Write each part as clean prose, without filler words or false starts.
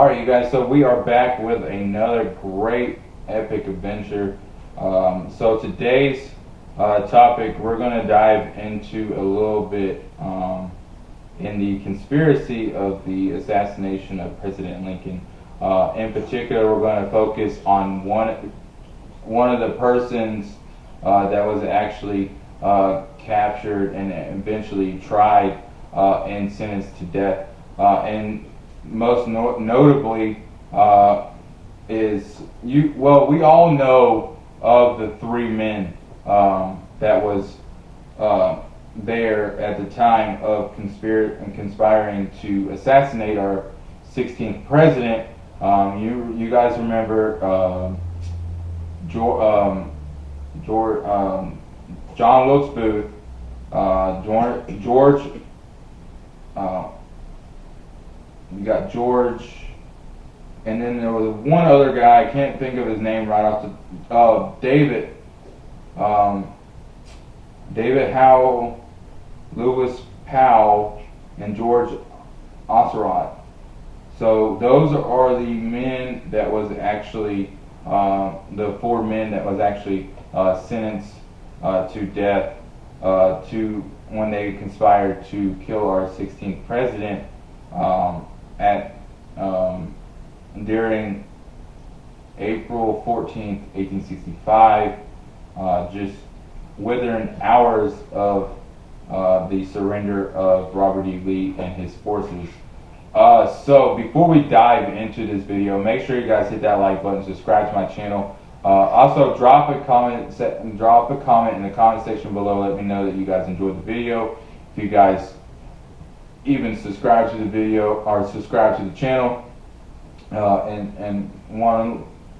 Alright, you guys, so we are back with another great epic adventure. So today's topic, we're going to dive into a little bit in the conspiracy of the assassination of President Lincoln. In particular, we're going to focus on one of the persons that was actually captured and eventually tried and sentenced to death. And most notably is we all know of the three men that was there at the time of conspiring to assassinate our 16th president. You guys remember John Wilkes Booth, George. You got George, and then there was one other guy. I can't think of his name right off the. David Howell, Lewis Powell, and George Surratt. So those are the men that was actually the four men that was actually sentenced to death to when they conspired to kill our 16th president. During April 14th, 1865, just within hours of the surrender of Robert E. Lee and his forces. So before we dive into this video, make sure you guys hit that like button, subscribe to my channel. Also, drop a comment in the comment section below. Let me know that you guys enjoyed the video. If you guys even subscribe to the video or subscribe to the channel,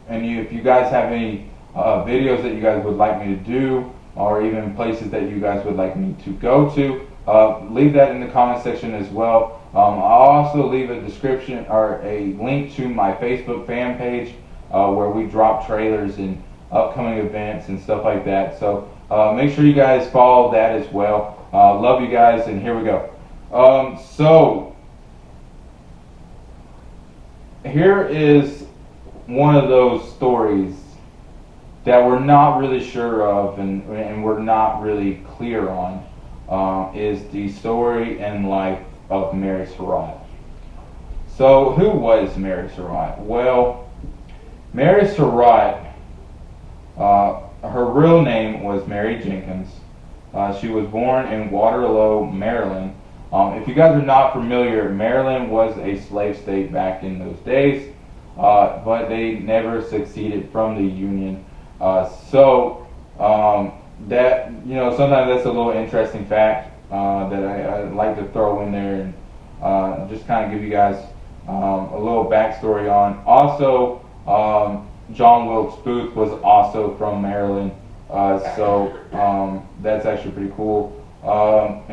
if you guys have any videos that you guys would like me to do, or even places that you guys would like me to go to, leave that in the comment section as well. I'll also leave a description or a link to my Facebook fan page where we drop trailers and upcoming events and stuff like that. So make sure you guys follow that as well. Love you guys, and here we go. So here is one of those stories that we're not really sure of and we're not really clear on, is the story and life of Mary Surratt. So who was Mary Surratt? Well, Mary Surratt, her real name was Mary Jenkins. She was born in Waterloo, Maryland. If you guys are not familiar, Maryland was a slave state back in those days, but they never succeeded from the Union. That, sometimes that's a little interesting fact that I like to throw in there and just kind of give you guys a little backstory on. Also, John Wilkes Booth was also from Maryland, that's actually pretty cool.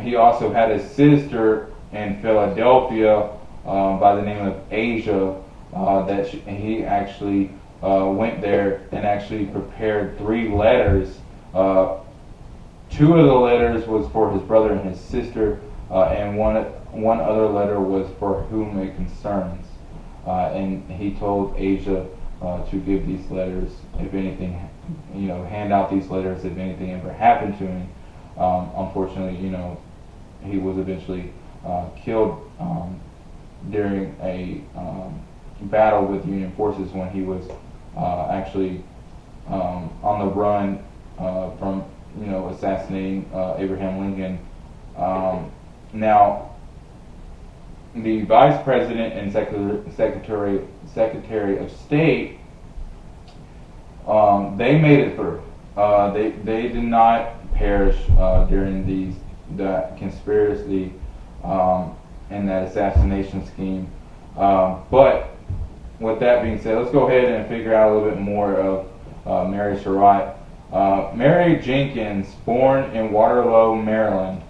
He also had a sister in Philadelphia by the name of Asia he actually went there and actually prepared 3 letters. 2 of the letters was for his brother and his sister, and one other letter was for whom it concerns. And he told Asia to give these letters, if anything, hand out these letters if anything ever happened to him. Unfortunately, he was eventually killed during a battle with Union forces when he was actually on the run from assassinating Abraham Lincoln. Now, the Vice President and Secretary of State, they made it through. They did not perish during that conspiracy and that assassination scheme. But with that being said, let's go ahead and figure out a little bit more of Mary Surratt. Mary Jenkins, born in Waterloo, Maryland,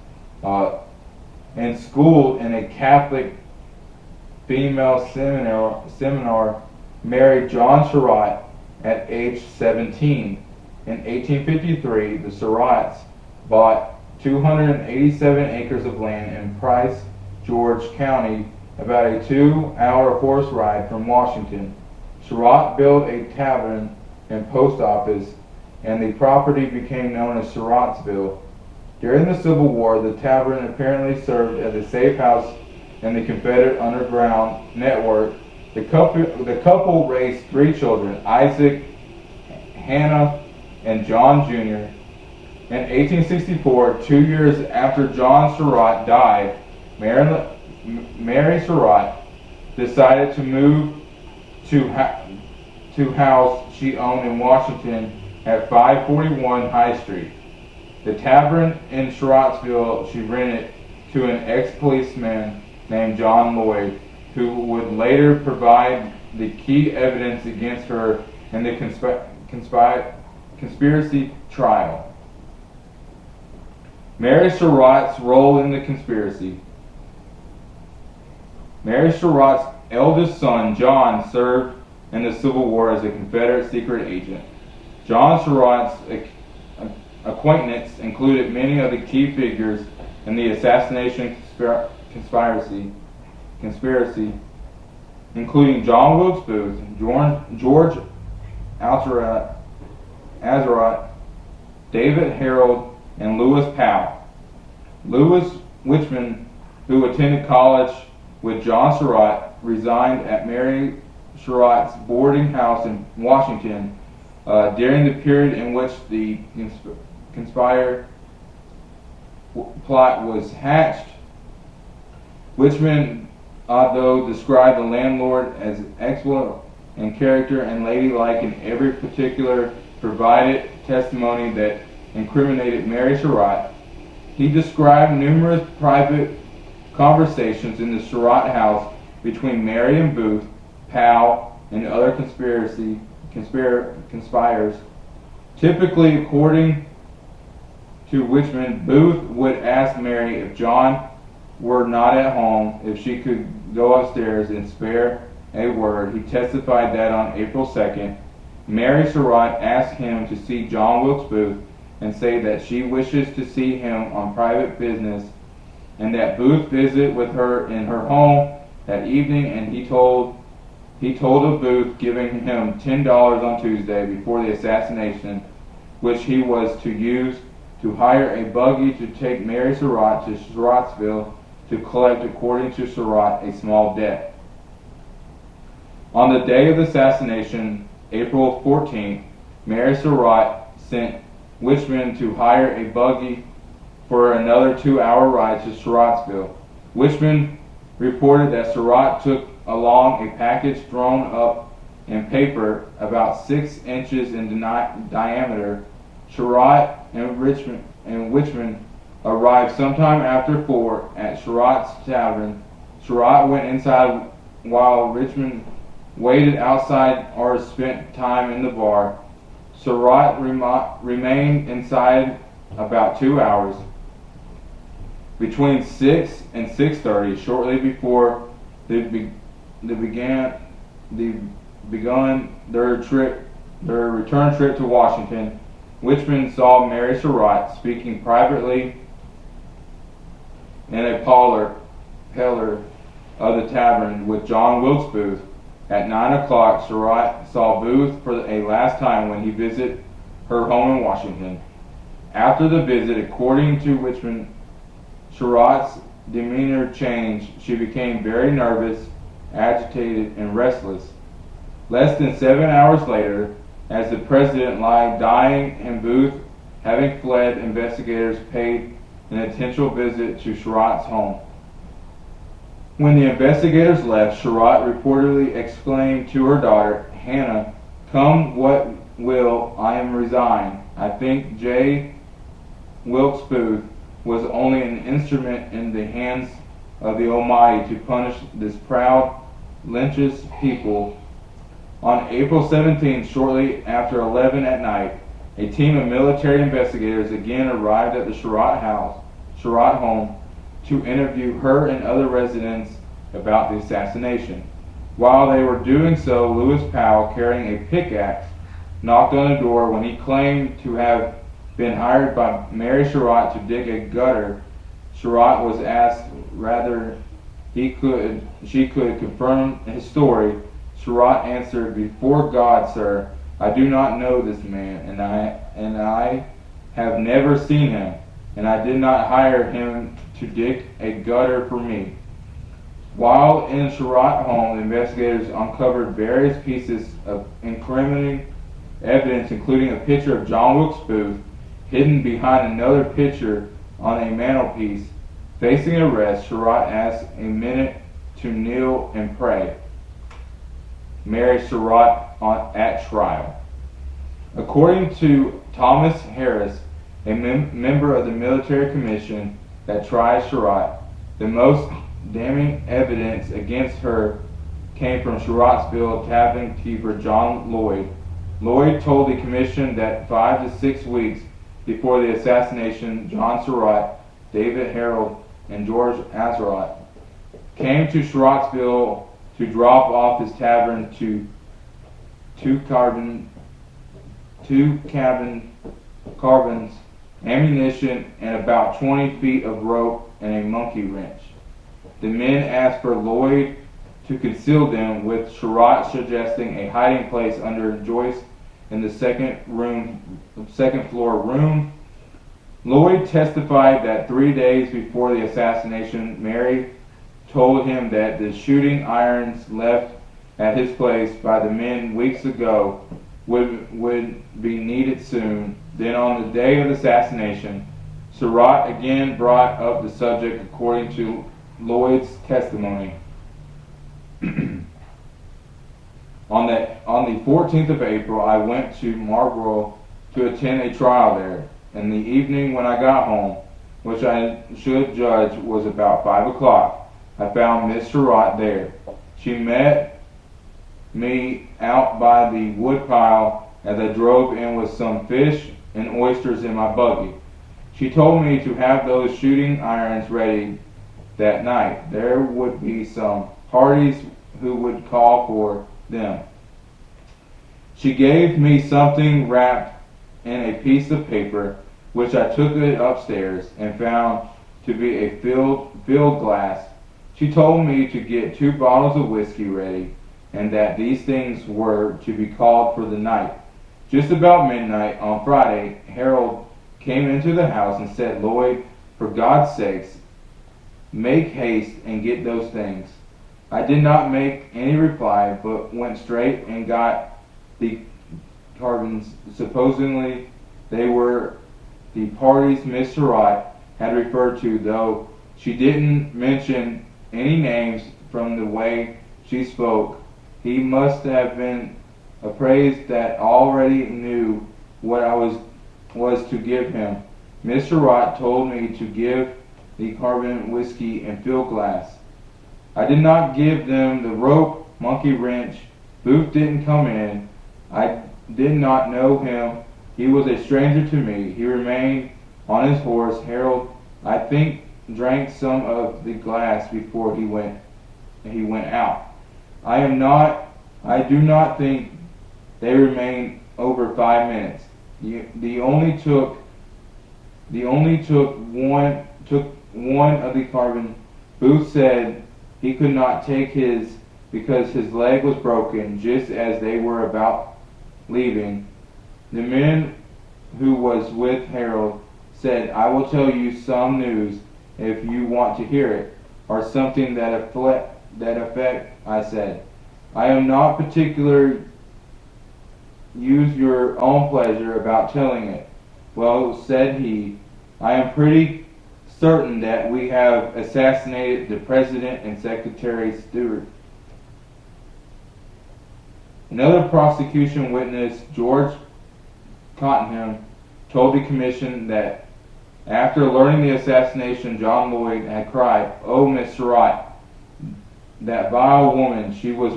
and schooled in a Catholic female seminar, married John Surratt at age 17. In 1853, the Surratts bought 287 acres of land in Prince George County about a 2-hour horse ride from Washington. Surratt built a tavern and post office, and the property became known as Surrattsville. During the Civil War, the tavern apparently served as a safe house in the Confederate underground network. The couple raised 3 children, Isaac, Hannah, and John Jr. In 1864, 2 years after John Surratt died, Mary Surratt decided to move to house she owned in Washington at 541 High Street. The tavern in Surrattsville she rented to an ex-policeman named John Lloyd, who would later provide the key evidence against her in the conspiracy trial. Mary Surratt's role in the conspiracy. Mary Surratt's eldest son, John, served in the Civil War as a Confederate secret agent. John Surratt's acquaintance included many of the key figures in the assassination conspiracy, including John Wilkes Booth, George Azarat, David Harold, and Lewis Powell. Lewis Wichman, who attended college with John Surratt, resigned at Mary Surratt's boarding house in Washington during the period in which the conspire plot was hatched. Wichman, although described the landlord as excellent in character and ladylike in every particular, provided testimony that incriminated Mary Surratt. He described numerous private conversations in the Surratt house between Mary and Booth, Powell, and other conspirators. Typically, according to Wichman, Booth would ask Mary if John were not at home, if she could go upstairs and spare a word. He testified that on April 2nd, Mary Surratt asked him to see John Wilkes Booth and say that she wishes to see him on private business, and that Booth visit with her in her home that evening, and he told of Booth giving him $10 on Tuesday before the assassination, which he was to use to hire a buggy to take Mary Surratt to Surrattsville to collect, according to Surratt, a small debt. On the day of the assassination, April 14th, Mary Surratt sent Wichman to hire a buggy for another 2-hour ride to Surrattsville. Wichman reported that Surratt took along a package drawn up in paper about 6 inches in diameter. Surratt and Wichman arrived sometime after 4 at Surratt's tavern. Surratt went inside while Wichman waited outside or spent time in the bar. Surratt remained inside about 2 hours. Between 6 and 6:30, shortly before they begun their return trip to Washington, Wichman saw Mary Surratt speaking privately in a parlor of the tavern with John Wilkes Booth. At 9 o'clock, Surratt saw Booth for a last time when he visited her home in Washington. After the visit, according to Wichman, Surratt's demeanor changed. She became very nervous, agitated, and restless. Less than 7 hours later, as the president lay dying and Booth having fled, investigators paid an intentional visit to Surratt's home. When the investigators left, Surratt reportedly exclaimed to her daughter, Hannah, "Come what will, I am resigned. I think J. Wilkes Booth was only an instrument in the hands of the Almighty to punish this proud, lynchous people." On April 17th, shortly after 11 at night, a team of military investigators again arrived at the Surratt home, to interview her and other residents about the assassination. While they were doing so, Lewis Powell, carrying a pickaxe, knocked on the door. When he claimed to have been hired by Mary Surratt to dig a gutter, Surratt was asked rather she could confirm his story. Surratt answered, "Before God, sir, I do not know this man, and I have never seen him, and I did not hire him to dig a gutter for me." While in Surratt's home, the investigators uncovered various pieces of incriminating evidence, including a picture of John Wilkes Booth hidden behind another picture on a mantelpiece. Facing arrest, Surratt asked a minute to kneel and pray. Mary Surratt at trial. According to Thomas Harris, a member of the military commission that tried Surratt, the most damning evidence against her came from Surrattsville tavern keeper John Lloyd. Lloyd told the commission that 5 to 6 weeks before the assassination, John Surratt, David Harold, and George Azarat came to Surrattsville to drop off his tavern to two carbines, ammunition, and about 20 feet of rope and a monkey wrench. The men asked for Lloyd to conceal them, with Surratt suggesting a hiding place under a joist in the second floor room. Lloyd testified that 3 days before the assassination, Mary told him that the shooting irons left at his place by the men weeks ago would be needed soon. Then on the day of the assassination, Surratt again brought up the subject according to Lloyd's testimony. On the 14th of April, I went to Marlborough to attend a trial there. In the evening when I got home, which I should judge was about 5 o'clock, I found Miss Surratt there. She met me out by the woodpile as I drove in with some fish and oysters in my buggy. She told me to have those shooting irons ready that night. There would be some parties who would call for them. She gave me something wrapped in a piece of paper, which I took it upstairs and found to be a filled glass. She told me to get 2 bottles of whiskey ready, and that these things were to be called for the night. Just about midnight on Friday, Harold came into the house and said, "Lloyd, for God's sakes, make haste and get those things." I did not make any reply, but went straight and got the carbines. Supposedly they were the parties Miss Surratt had referred to, though she didn't mention any names from the way she spoke. He must have been appraised that already knew what I was to give him. Miss Surratt told me to give the carbon whiskey and fill glass. I did not give them the rope, monkey wrench. Booth didn't come in. I did not know him. He was a stranger to me. He remained on his horse. Harold, I think, drank some of the glass before he went out. I do not think they remained over 5 minutes. The only took one of the carbon. Booth said he could not take his because his leg was broken just as they were about leaving. The man who was with Harold said, "I will tell you some news if you want to hear it, or something that effect." I said, "I am not particular. Use your own pleasure about telling it." "Well," said he, "I am pretty certain that we have assassinated the President and Secretary Stewart." Another prosecution witness, George Cottenham, told the commission that after learning the assassination, John Lloyd had cried, "Oh, Miss Surratt, that vile woman, she has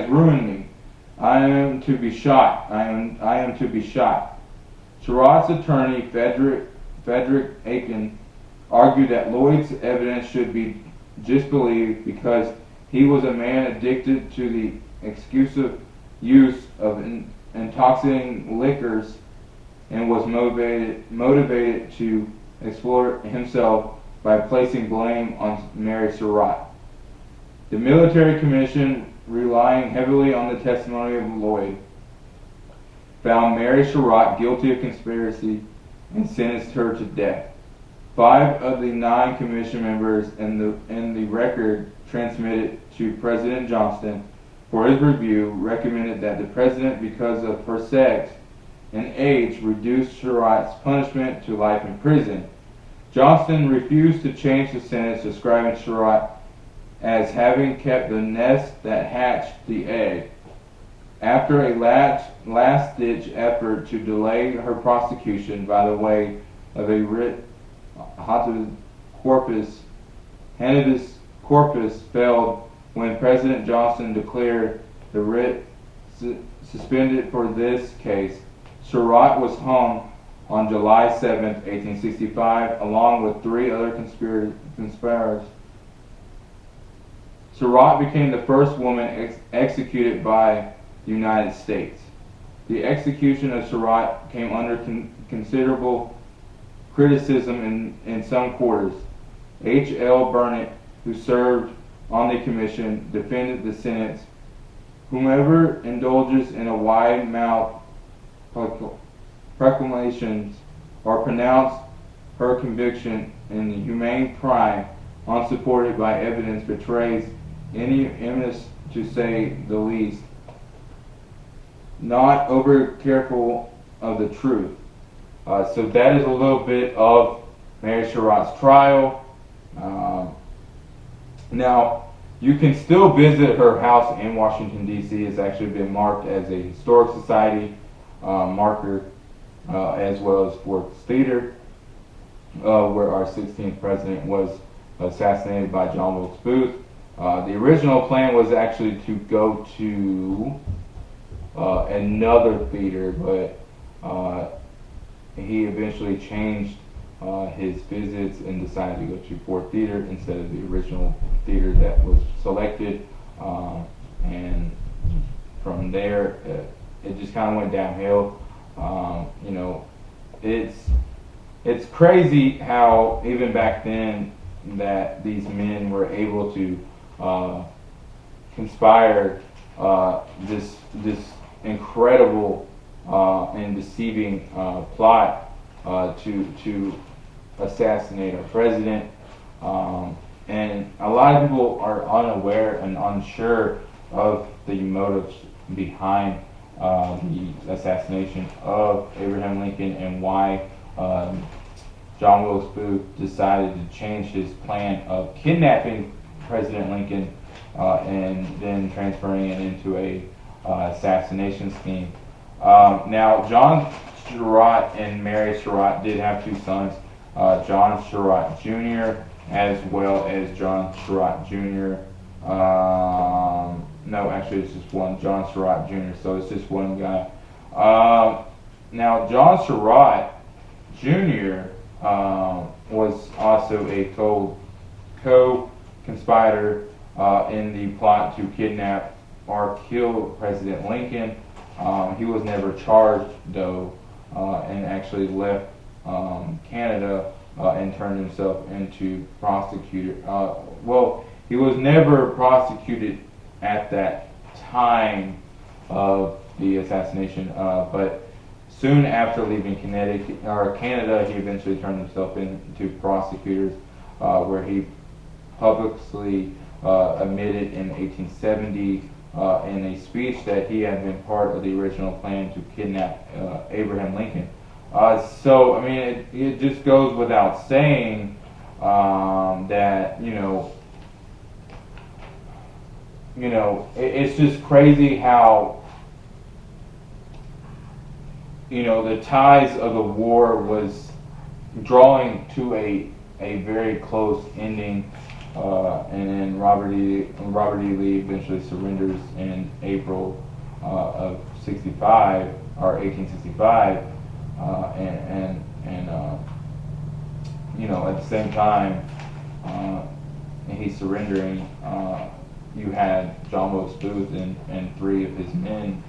ruined me. I am to be shot. I am to be shot." Surratt's attorney, Frederick Aiken, argued that Lloyd's evidence should be disbelieved because he was a man addicted to the excessive use of intoxicating liquors and was motivated to exploit himself by placing blame on Mary Surratt. The military commission, relying heavily on the testimony of Lloyd, found Mary Surratt guilty of conspiracy and sentenced her to death. 5 of the 9 commission members in the record transmitted to President Johnston for his review recommended that the president, because of her sex and age, reduce Surratt's punishment to life in prison. Johnston refused to change the sentence, describing Surratt as having kept the nest that hatched the egg. After a last-ditch effort to delay her prosecution by the way of a writ habeas corpus failed when President Johnson declared the writ suspended for this case, Surratt was hung on July 7, 1865, along with 3 other conspirators. Surratt became the first woman executed by the United States. The execution of Surratt came under considerable criticism in some quarters. H. L. Burnett, who served on the commission, defended the sentence. Whomever indulges in a wide-mouthed proclamations or pronounce her conviction in the humane crime unsupported by evidence betrays any eminence, to say the least, not over careful of the truth. So that is a little bit of Mary Surratt's trial. Now, you can still visit her house in Washington, D.C. It's actually been marked as a historic society marker, as well as Ford's Theater, where our 16th president was assassinated by John Wilkes Booth. The original plan was actually to go to another theater, but he eventually changed his visits and decided to go to Ford Theater instead of the original theater that was selected. And from there, it just kind of went downhill. You know, it's crazy how even back then that these men were able to conspire this incredible and deceiving plot to assassinate our president. And a lot of people are unaware and unsure of the motives behind the assassination of Abraham Lincoln and why John Wilkes Booth decided to change his plan of kidnapping President Lincoln and then transferring it into a assassination scheme. Now, John Surratt and Mary Surratt did have 2 sons, John Surratt Jr. as well as John Surratt Jr. No, actually it's just one, John Surratt Jr., so it's just one guy. Now, John Surratt Jr. Was also a co-conspirator in the plot to kidnap or kill President Lincoln. He was never charged, though, and actually left Canada and turned himself into prosecutor. Well, he was never prosecuted at that time of the assassination, but soon after leaving Canada, he eventually turned himself into prosecutors, where he publicly admitted in 1870 in a speech that he had been part of the original plan to kidnap Abraham Lincoln. So, I mean, it just goes without saying that, it's just crazy how, the ties of the war was drawing to a very close ending, and then Robert E. Lee eventually surrenders in April of 65 or 1865, and at the same time he's surrendering. You had John Wilkes Booth and 3 of his men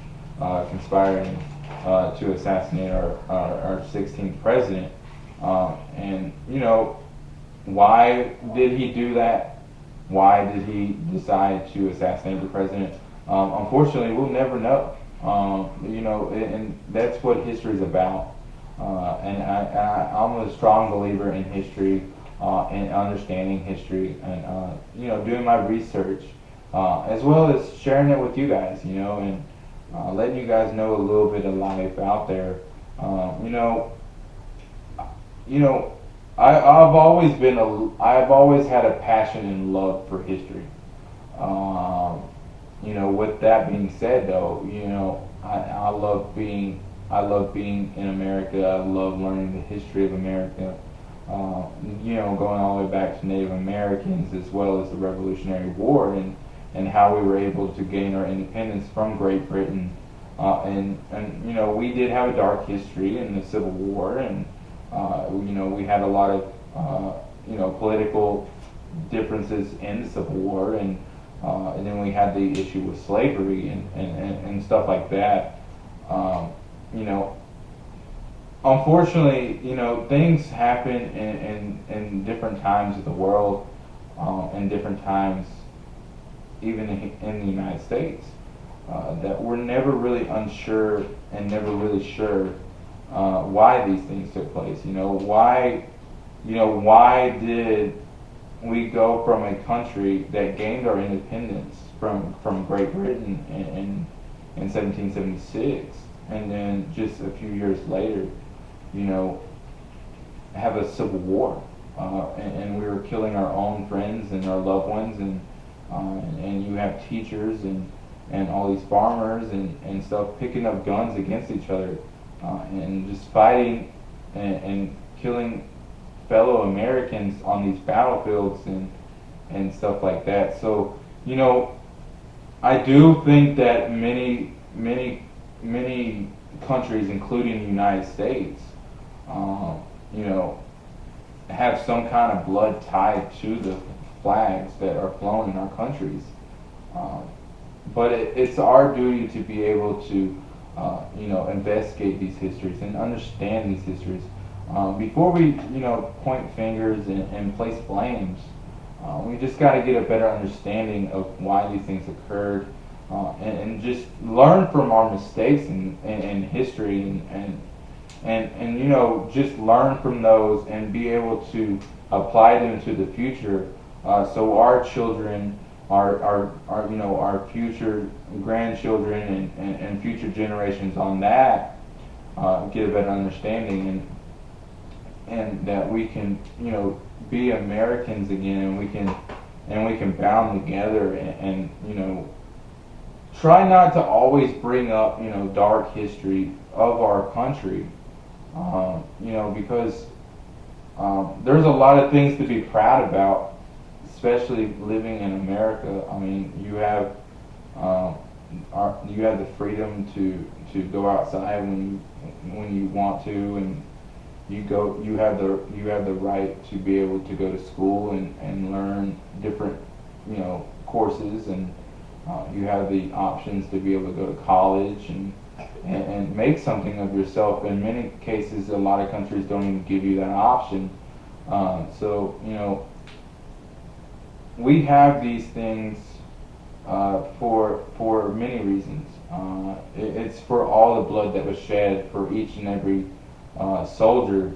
conspiring to assassinate our 16th president. And Why did he do that? Why did he decide to assassinate the president? Unfortunately, we'll never know. And that's what history is about. I'm a strong believer in history and understanding history, and doing my research, as well as sharing it with you guys. And letting you guys know a little bit of life out there. Um, you know, you know, I've always had a passion and love for history. Um, with that being said, though, I love being in America. I love learning the history of America. Going all the way back to Native Americans as well as the Revolutionary War and how we were able to gain our independence from Great Britain. And we did have a dark history in the Civil War, and we had a lot of political differences in the Civil War, and then we had the issue with slavery and stuff like that. Um, you know, Unfortunately, things happen in different times of the world, and different times even in the United States, that we're never really unsure and never really sure why these things took place. Why did we go from a country that gained our independence from Great Britain in 1776, and then just a few years later, you know, have a civil war, and we were killing our own friends and our loved ones, and you have teachers and all these farmers and stuff picking up guns against each other, and just fighting and killing fellow Americans on these battlefields and stuff like that. So, I do think that many countries, including the United States, um, you know, have some kind of blood tied to the flags that are flown in our countries. Um, but it's our duty to be able to, investigate these histories and understand these histories before we, point fingers and place blames. We just got to get a better understanding of why these things occurred, and just learn from our mistakes in history and just learn from those and be able to apply them to the future, so our children, our future grandchildren and future generations on that get a better understanding, and that we can be Americans again, and we can bound together and try not to always bring up dark history of our country, because there's a lot of things to be proud about, especially living in America. I mean, you have the freedom to go outside when you want to, and you have the right to be able to go to school and learn different courses, and you have the options to be able to go to college and make something of yourself. In many cases, a lot of countries don't even give you that option. So we have these things for many reasons. It's for all the blood that was shed for each and every soldier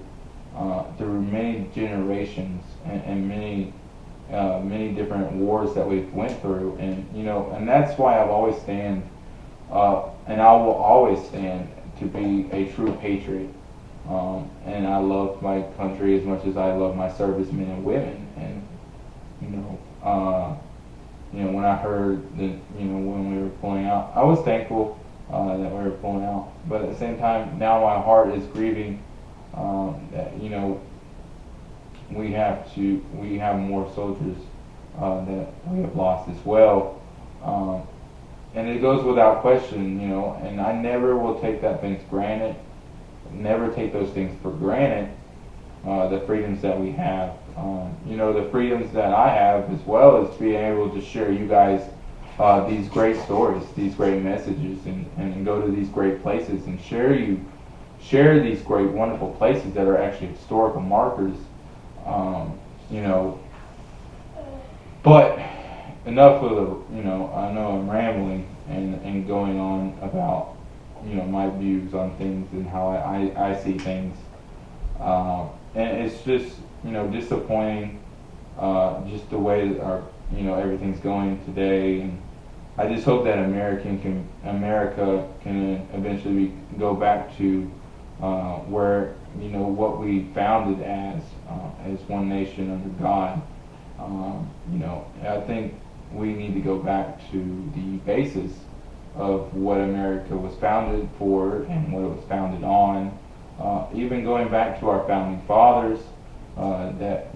through many generations and many different wars that we've went through, and that's why I've always and I will always stand to be a true patriot. And I love my country as much as I love my servicemen and women. And when I heard that when we were pulling out, I was thankful that we were pulling out. But at the same time, now my heart is grieving that we have more soldiers that we have lost as well. And it goes without question, and I never will take that things granted. Never take those things for granted. The freedoms that we have, the freedoms that I have, as well as being able to share you guys these great stories, these great messages, and go to these great places and share these great, wonderful places that are actually historical markers, you know, but enough of the, I know I'm rambling and going on about, my views on things and how I see things. And it's just, disappointing, just the way that everything's going today. And I just hope that America can eventually go back to where, what we founded as one nation under God. I think we need to go back to the basis of what America was founded for and what it was founded on. Even going back to our founding fathers that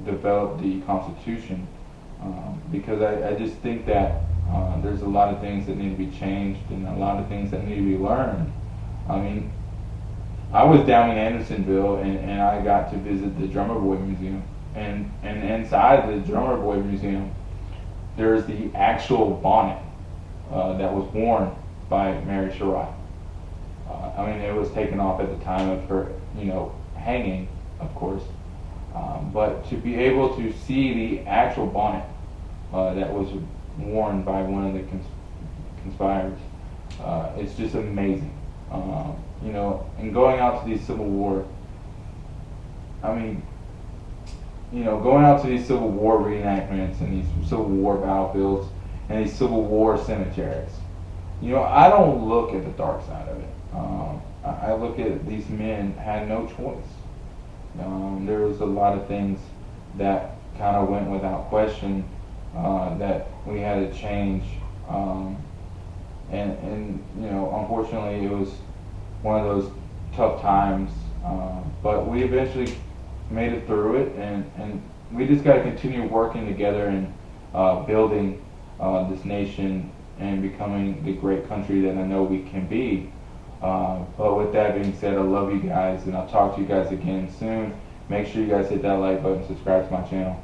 developed the Constitution, because I just think that there's a lot of things that need to be changed and a lot of things that need to be learned. I mean, I was down in Andersonville and I got to visit the Drummer Boy Museum. And inside the Drummer Boy Museum, there's the actual bonnet that was worn by Mary Surratt. I mean, it was taken off at the time of her, hanging, of course. But to be able to see the actual bonnet that was worn by one of the conspirators, it's just amazing. And going out to these Civil War, I mean, going out to these Civil War reenactments and these Civil War battlefields and these Civil War cemeteries, I don't look at the dark side of it. I look at these men had no choice. There was a lot of things that kind of went without question that we had to change. And unfortunately, it was one of those tough times. But we eventually made it through it, and we just got to continue working together and building this nation and becoming the great country that I know we can be. But with that being said, I love you guys, and I'll talk to you guys again soon. Make sure you guys hit that like button, subscribe to my channel.